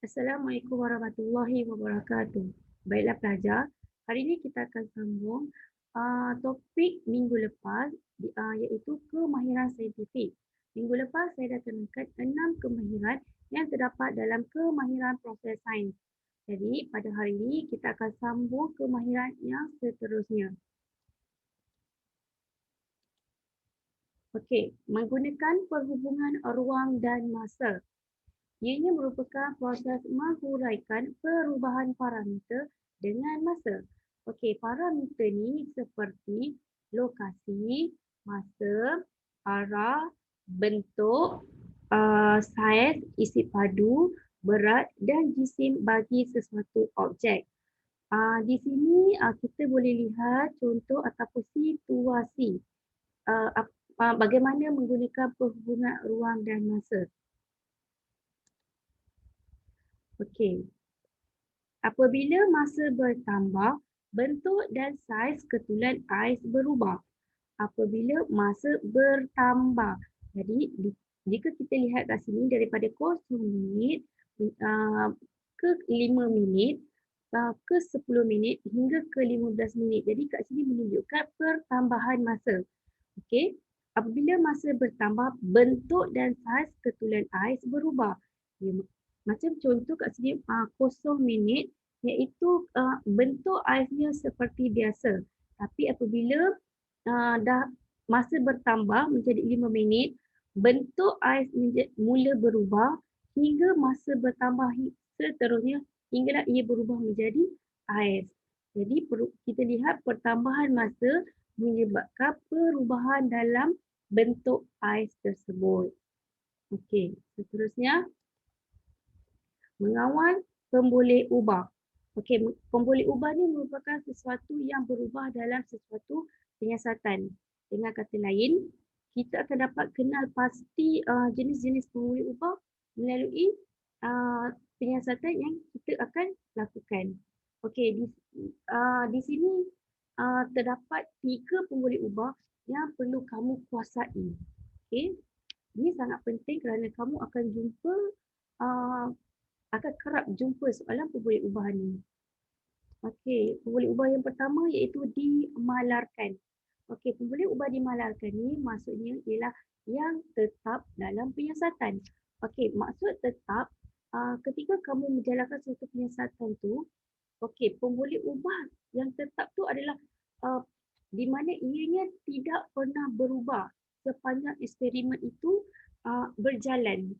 Assalamualaikum warahmatullahi wabarakatuh. Baiklah pelajar, hari ini kita akan sambung topik minggu lepas iaitu kemahiran saintifik. Minggu lepas saya dah terangkan 6 kemahiran yang terdapat dalam kemahiran proses sains. Jadi pada hari ini kita akan sambung kemahiran yang seterusnya. Okey, menggunakan perhubungan ruang dan masa. Ianya merupakan proses menghuraikan perubahan parameter dengan masa. Okey, parameter ni seperti lokasi, masa, arah, bentuk, saiz, isi padu, berat dan jisim bagi sesuatu objek. Di sini kita boleh lihat contoh ataupun situasi bagaimana menggunakan perhubungan ruang dan masa. Okey. Apabila masa bertambah, bentuk dan saiz ketulan ais berubah. Apabila masa bertambah. Jadi jika kita lihat kat sini daripada 0 minit ke 5 minit ke 10 minit hingga ke 15 minit. Jadi kat sini menunjukkan pertambahan masa. Okey. Apabila masa bertambah, bentuk dan saiz ketulan ais berubah. Macam contoh kat sini 0 minit iaitu bentuk aisnya seperti biasa. Tapi apabila dah masa bertambah menjadi 5 minit, bentuk ais mula berubah hingga masa bertambah seterusnya hinggalah ia berubah menjadi ais. Jadi kita lihat pertambahan masa menyebabkan perubahan dalam bentuk ais tersebut. Okey, seterusnya mengawal pemboleh ubah. Okey, pemboleh ubah ni merupakan sesuatu yang berubah dalam sesuatu penyiasatan. Dengan kata lain, kita akan dapat kenal pasti jenis-jenis pemboleh ubah melalui penyiasatan yang kita akan lakukan. Okey, di sini terdapat 3 pemboleh ubah yang perlu kamu kuasai. Okey, ini sangat penting kerana kamu akan jumpa akan kerap jumpa soalan pemboleh ubah ni. Okey, pemboleh ubah yang pertama iaitu dimalarkan. Okey, pemboleh ubah dimalarkan ni maksudnya ialah yang tetap dalam penyiasatan. Okey, maksud tetap ketika kamu menjalankan suatu penyiasatan tu, okey, pemboleh ubah yang tetap tu adalah di mana ianya tidak pernah berubah sepanjang eksperimen itu berjalan.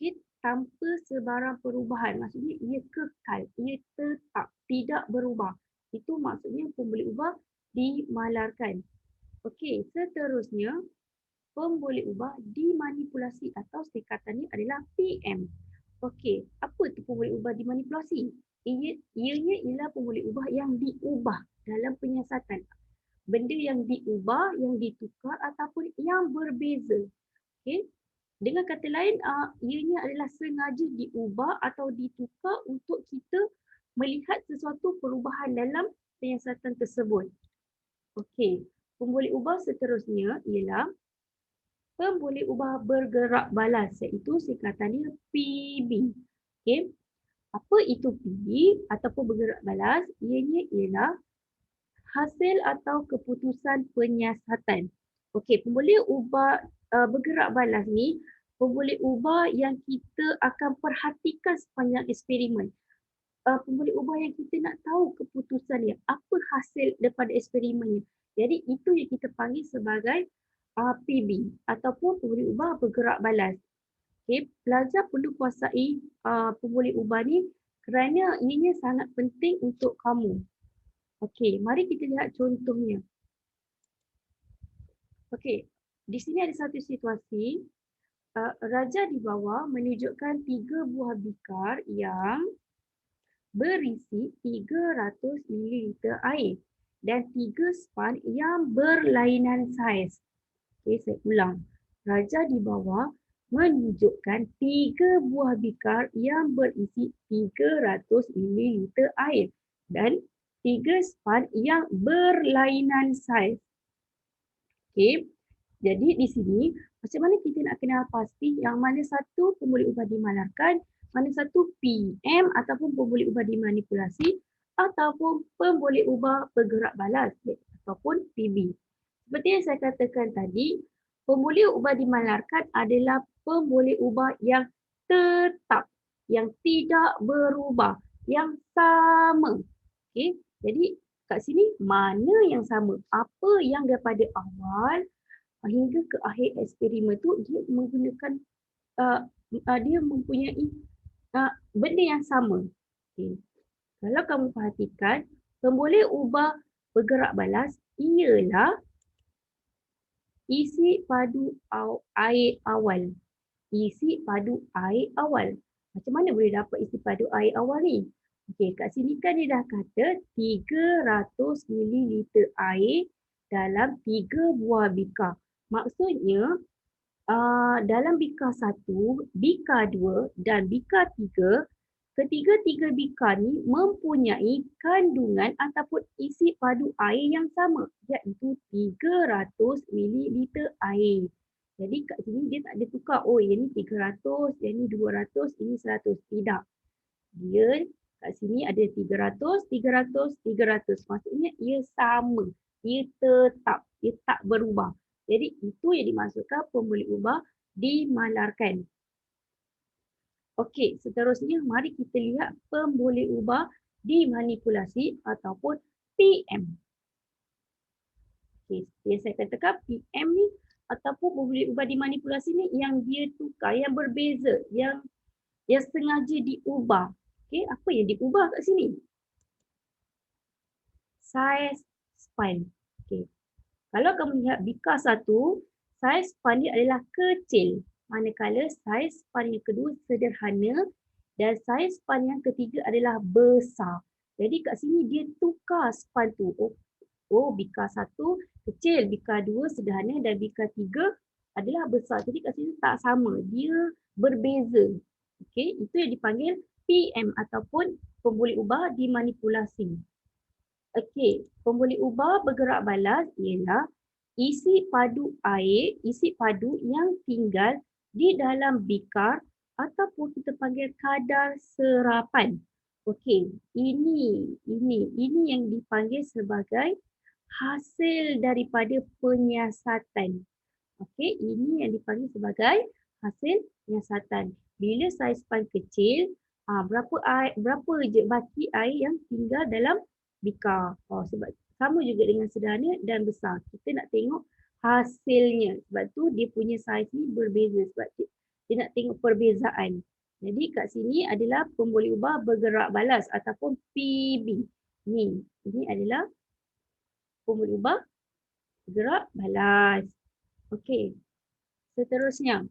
Okay, tanpa sebarang perubahan. Maksudnya ia kekal, ia tetap, tidak berubah. Itu maksudnya pemboleh ubah dimalarkan. Okey, seterusnya pemboleh ubah dimanipulasi atau singkatannya adalah PM. Okey, apa tu pemboleh ubah dimanipulasi? Ianya ialah pemboleh ubah yang diubah dalam penyiasatan. Benda yang diubah, yang ditukar ataupun yang berbeza. Okey, dengan kata lain, ianya adalah sengaja diubah atau ditukar untuk kita melihat sesuatu perubahan dalam penyiasatan tersebut. Okey, pemboleh ubah seterusnya ialah pemboleh ubah bergerak balas iaitu singkatannya PB. Okey, apa itu PB ataupun bergerak balas? Ianya ialah hasil atau keputusan penyiasatan. Okey, pemboleh ubah bergerak balas ni pemboleh ubah yang kita akan perhatikan sepanjang eksperimen. Pemboleh ubah yang kita nak tahu keputusan dia, apa hasil daripada eksperimennya. Jadi itu yang kita panggil sebagai PB ataupun pemboleh ubah bergerak balas. Okay, pelajar perlu kuasai pemboleh ubah ni kerana ianya sangat penting untuk kamu. Okey, mari kita lihat contohnya. Okey, di sini ada satu situasi. Raja di bawah menunjukkan 3 buah bikar yang berisi 300 ml air dan 3 span yang berlainan saiz. Okey, saya ulang. Raja di bawah menunjukkan 3 buah bikar yang berisi 300 ml air dan 3 span yang berlainan saiz. Okey, jadi di sini macam mana kita nak kenal pasti yang mana satu pemboleh ubah dimalarkan, Mana satu? PM ataupun pemboleh ubah dimanipulasi ataupun pemboleh ubah bergerak balas ataupun PB. Seperti yang saya katakan tadi, pemboleh ubah dimalarkan adalah pemboleh ubah yang tetap, yang tidak berubah, yang sama. Okey, jadi kat sini mana yang sama? Apa yang daripada awal hingga ke akhir eksperimen tu dia menggunakan dia mempunyai benda yang sama. Okay. Kalau kamu perhatikan, pemboleh ubah bergerak balas ialah isi padu air awal. Isi padu air awal. Macam mana boleh dapat isi padu air awal ni? Okey, kat sini kan dia dah kata 300 ml air dalam 3 buah bikar. Maksudnya dalam bikar 1, bikar 2 dan bikar 3, ketiga-tiga bikar ni mempunyai kandungan ataupun isi padu air yang sama, iaitu 300 ml air. Jadi kat sini dia tak ada tukar, oh yang ni 300, yang ni 200, ini 100. Tidak. Dia kat sini ada 300, 300, 300. Maksudnya ia sama. Ia tetap. Ia tak berubah. Jadi itu yang dimaksudkan pemboleh ubah dimalarkan. Okey, seterusnya mari kita lihat pemboleh ubah dimanipulasi ataupun PM. Okey, yang saya katakan PM ni ataupun pemboleh ubah dimanipulasi ni yang dia tukar, yang berbeza, yang sengaja diubah. Okey, apa yang diubah kat sini? Saiz span. Okey. Kalau kamu lihat bikar 1, saiz span dia adalah kecil. Manakala saiz span yang kedua sederhana dan saiz span yang ketiga adalah besar. Jadi kat sini dia tukar span tu. Oh bikar 1 kecil, bikar 2 sederhana dan bikar 3 adalah besar. Jadi kat sini tak sama. Dia berbeza. Okey, itu yang dipanggil PM ataupun pemboleh ubah dimanipulasi. Okey, pemboleh ubah bergerak balas ialah isi padu air, isi padu yang tinggal di dalam bikar ataupun kita panggil kadar serapan. Okey, ini yang dipanggil sebagai hasil daripada penyiasatan. Okey, ini yang dipanggil sebagai hasil penyiasatan. Bila saiz span kecil, berapa je baki air yang tinggal dalam bikar. Sebab sama juga dengan sederhana dan besar. Kita nak tengok hasilnya. Sebab tu dia punya saiz ni berbeza. Sebab dia nak tengok perbezaan. Jadi kat sini adalah pemboleh ubah bergerak balas ataupun PB. Ini adalah pemboleh ubah bergerak balas. Okey. Seterusnya,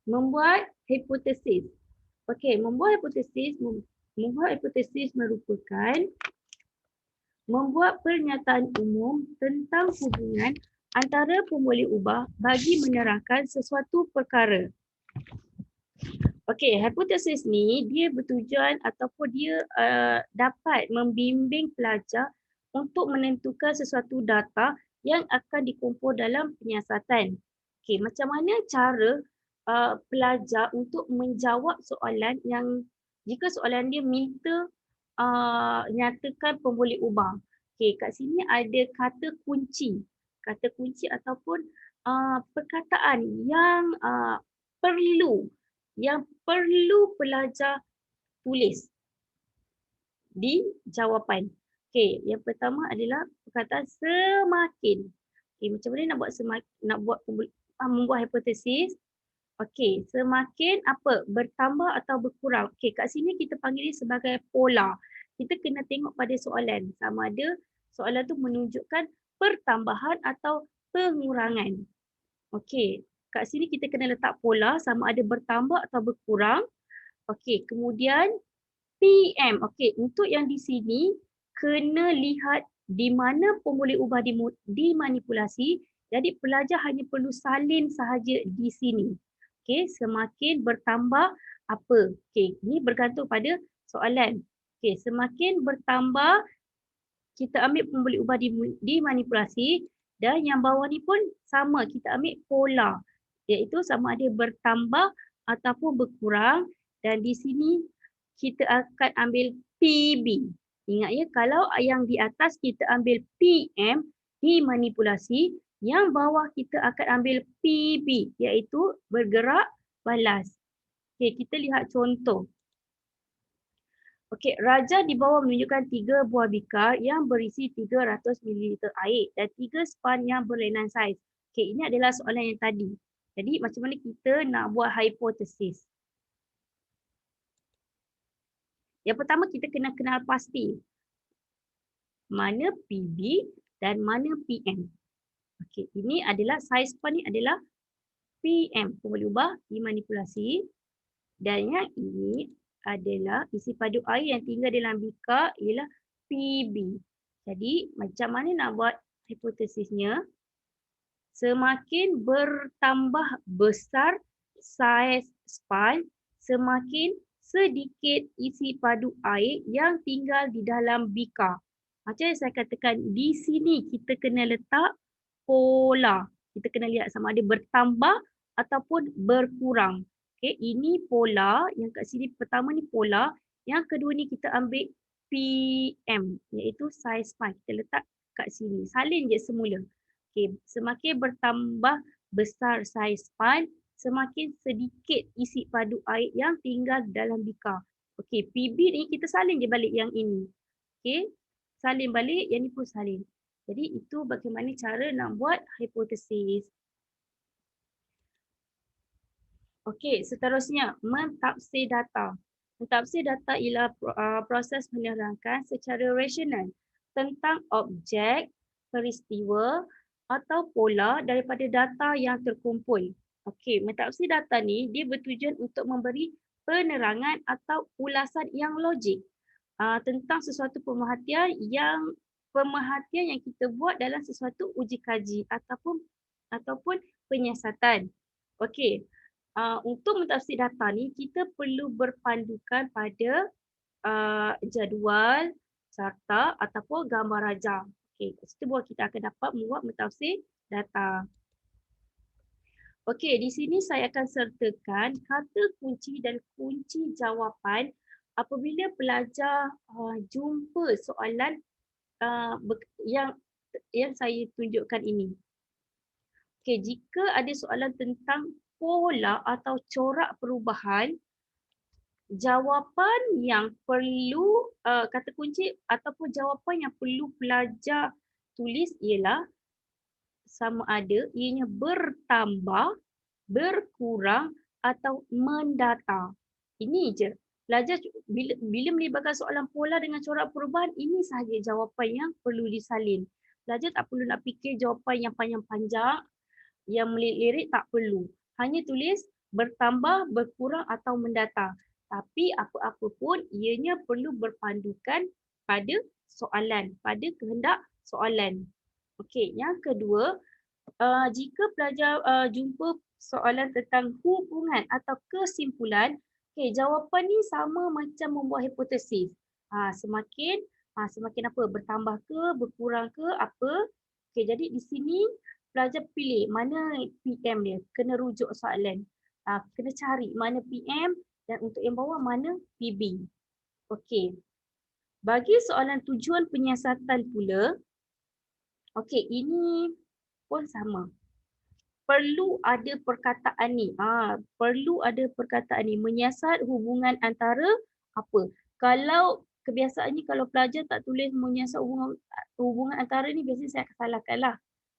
membuat hipotesis. Okey, membuat hipotesis merupakan membuat pernyataan umum tentang hubungan antara pemboleh ubah bagi menerangkan sesuatu perkara. Okey, hipotesis ni dia bertujuan ataupun dia dapat membimbing pelajar untuk menentukan sesuatu data yang akan dikumpul dalam penyiasatan. Okey, macam mana cara pelajar untuk menjawab soalan yang jika soalan dia minta nyatakan pemboleh ubah. Okey, kat sini ada kata kunci. Kata kunci ataupun perkataan yang perlu pelajar tulis di jawapan. Okey, yang pertama adalah perkataan semakin. Okey, macam mana nak buat membuat hipotesis? Okey, semakin apa? Bertambah atau berkurang? Okey, kat sini kita panggil dia sebagai pola. Kita kena tengok pada soalan. Sama ada soalan tu menunjukkan pertambahan atau pengurangan. Okey, kat sini kita kena letak pola sama ada bertambah atau berkurang. Okey, kemudian PM. Okey, untuk yang di sini kena lihat di mana pemboleh ubah dimanipulasi. Jadi pelajar hanya perlu salin sahaja di sini. Okey, semakin bertambah apa? Okey, ini bergantung pada soalan. Okey, semakin bertambah kita ambil pemboleh ubah dimanipulasi dan yang bawah ni pun sama, kita ambil pola iaitu sama ada bertambah ataupun berkurang Dan di sini kita akan ambil PB. Ingat ya, kalau yang di atas kita ambil PM, dimanipulasi, yang bawah kita akan ambil PB, iaitu bergerak balas. Okey, kita lihat contoh. Okey, raja di bawah menunjukkan 3 buah bikar yang berisi 300 ml air dan 3 span yang berlainan saiz. Okey, ini adalah soalan yang tadi. Jadi macam mana kita nak buat hipotesis? Yang pertama kita kena kenal pasti mana PB dan mana PM. Okey, ini adalah saiz span ni adalah PM. Kita boleh ubah dimanipulasi. Dan yang ini adalah isi padu air yang tinggal dalam bikar ialah PB. Jadi macam mana nak buat hipotesisnya? Semakin bertambah besar saiz span, semakin sedikit isi padu air yang tinggal di dalam bikar. Macam yang saya katakan, di sini kita kena letak pola. Kita kena lihat sama ada bertambah ataupun berkurang. Okay, ini pola. Yang kat sini pertama ni pola. Yang kedua ni kita ambil PM, iaitu saiz span. Kita letak kat sini. Salin je semula. Okay, semakin bertambah besar saiz span, semakin sedikit isi padu air yang tinggal dalam bikar. Okey, PB ni kita salin je balik yang ini. Okey, salin balik, yang ni pun salin. Jadi itu bagaimana cara nak buat hipotesis. Okey, seterusnya mentafsir data. Mentafsir data ialah proses menerangkan secara rasional tentang objek, peristiwa atau pola daripada data yang terkumpul. Okey, mentafsir data ni dia bertujuan untuk memberi penerangan atau ulasan yang logik tentang sesuatu pemerhatian yang kita buat dalam sesuatu uji kaji ataupun penyiasatan. Okey, untuk mentafsir data ni kita perlu berpandukan pada jadual, carta ataupun gambar rajah. Okey, kat situ baru kita akan dapat membuat mentafsir data. Okey, di sini saya akan sertakan kata kunci dan kunci jawapan apabila pelajar jumpa soalan yang saya tunjukkan ini. Okey, jika ada soalan tentang pola atau corak perubahan, jawapan yang perlu kata kunci ataupun jawapan yang perlu pelajar tulis ialah sama ada ianya bertambah, berkurang atau mendata. Ini je. Pelajar bila melibatkan soalan pola dengan corak perubahan, ini sahaja jawapan yang perlu disalin. Pelajar tak perlu nak fikir jawapan yang panjang-panjang, yang melirik-lirik, tak perlu. Hanya tulis bertambah, berkurang atau mendata. Tapi apa-apa pun ianya perlu berpandukan pada soalan, pada kehendak soalan. Okey, yang kedua, jika pelajar jumpa soalan tentang hubungan atau kesimpulan, jawapan ni sama macam membuat hipotesis. Semakin apa? Bertambah ke, berkurang ke, apa? Okey, jadi di sini pelajar pilih mana PM dia, kena rujuk soalan. Kena cari mana PM dan untuk yang bawah mana PB. Okey. Bagi soalan tujuan penyiasatan pula, okey, ini pun sama. Perlu ada perkataan ni. Perlu ada perkataan ni. Menyiasat hubungan antara apa? Kalau kebiasaannya kalau pelajar tak tulis menyiasat hubungan antara ni, biasanya saya akan salahkan lah.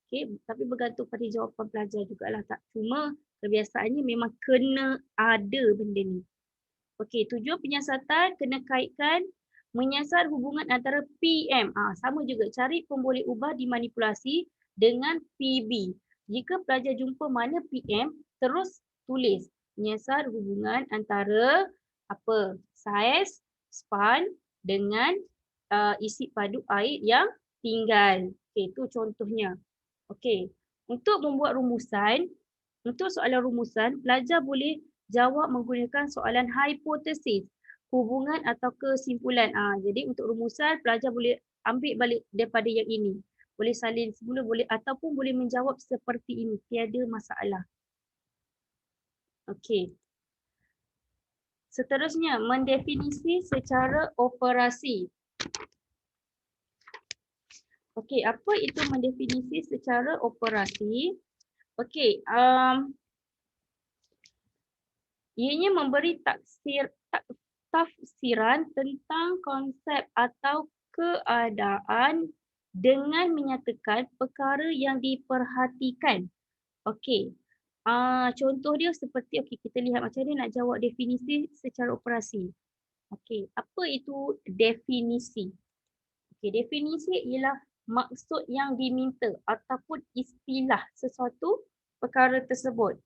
Okay, tapi bergantung pada jawapan pelajar jugalah. Tak cuma kebiasaannya memang kena ada benda ni. Okey, tujuan penyiasatan kena kaitkan menyiasat hubungan antara PM. Sama juga, cari pemboleh ubah dimanipulasi dengan PB. Jika pelajar jumpa mana PM, terus tulis menyiasat hubungan antara apa? Saiz, span dengan isi padu air yang tinggal. Okey, itu contohnya. Okey, untuk membuat rumusan, untuk soalan rumusan, pelajar boleh jawab menggunakan soalan hipotesis, hubungan atau kesimpulan. Jadi untuk rumusan, pelajar boleh ambil balik daripada yang ini. Boleh salin semula, boleh ataupun boleh menjawab seperti ini. Tiada masalah. Okey. Seterusnya, mendefinisi secara operasi. Okey, apa itu mendefinisi secara operasi? Okey, ianya memberi tafsiran tentang konsep atau keadaan dengan menyatakan perkara yang diperhatikan. Okey. Contoh dia seperti, okey, kita lihat macam mana nak jawab definisi secara operasi. Okey, apa itu definisi? Okey, definisi ialah maksud yang diminta ataupun istilah sesuatu perkara tersebut.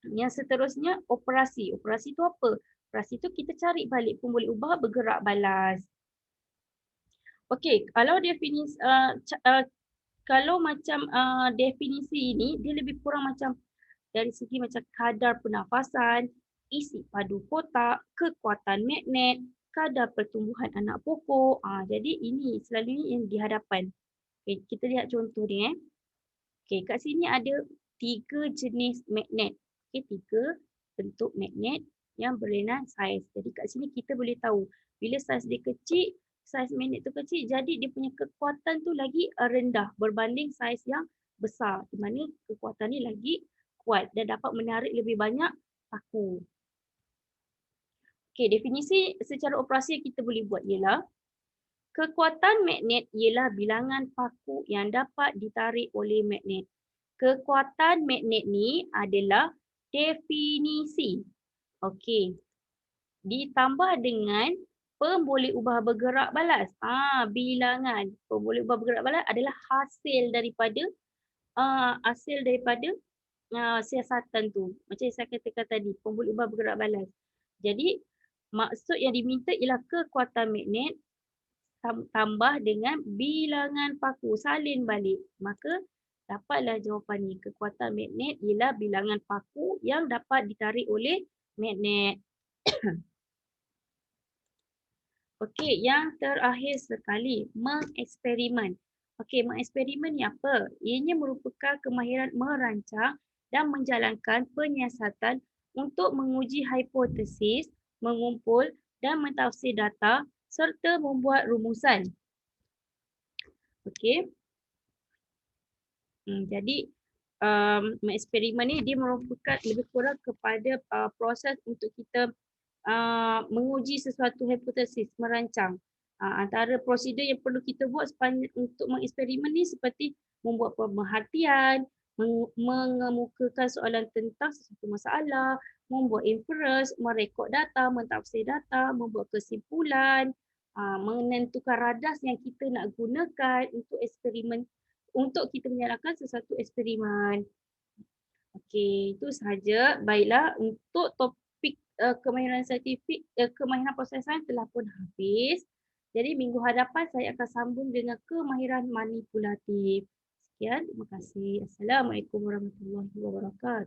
Yang seterusnya, operasi. Operasi tu apa? Operasi tu kita cari balik pun boleh ubah bergerak balas. Okey, kalau definisi kalau macam definisi ini dia lebih kurang macam dari segi macam kadar pernafasan, isi padu kotak, kekuatan magnet, kadar pertumbuhan anak pokok. Jadi ini selalunya yang di hadapan. Okay, kita lihat contoh ni. Okay, kat sini ada 3 jenis magnet. Okay, 3 bentuk magnet yang berlainan saiz. Jadi kat sini kita boleh tahu bila saiz dia kecil, saiz magnet tu kecil, jadi dia punya kekuatan tu lagi rendah berbanding saiz yang besar. Di mana kekuatan ni lagi kuat dan dapat menarik lebih banyak paku. Okay, definisi secara operasi yang kita boleh buat ialah kekuatan magnet ialah bilangan paku yang dapat ditarik oleh magnet. Kekuatan magnet ni adalah definisi. Okey. Ditambah dengan pemboleh ubah bergerak balas. Bilangan pemboleh ubah bergerak balas adalah hasil daripada siasatan tu. Macam yang saya katakan tadi, pemboleh ubah bergerak balas. Jadi maksud yang diminta ialah kekuatan magnet tambah dengan bilangan paku, salin balik. Maka dapatlah jawapan ni. Kekuatan magnet ialah bilangan paku yang dapat ditarik oleh magnet. Okey, yang terakhir sekali, mengeksperimen. Okey, mengeksperimen ni apa? Ianya merupakan kemahiran merancang dan menjalankan penyiasatan untuk menguji hipotesis, mengumpul dan mentafsir data serta membuat rumusan. Okey. Jadi eksperimen ni dia merupakan lebih kurang kepada proses untuk kita menguji sesuatu hipotesis, merancang. Antara prosedur yang perlu kita buat untuk mengeksperimen ni seperti membuat pemerhatian, mengemukakan soalan tentang sesuatu masalah, membuat inference, merekod data, mentafsir data, membuat kesimpulan, menentukan radas yang kita nak gunakan untuk eksperimen, untuk kita menyalakan sesuatu eksperimen. Okey, itu sahaja. Baiklah, untuk topik kemahiran saintifik, kemahiran proses sains telah pun habis. Jadi minggu hadapan saya akan sambung dengan kemahiran manipulatif. Sekian, terima kasih. Assalamualaikum warahmatullahi wabarakatuh.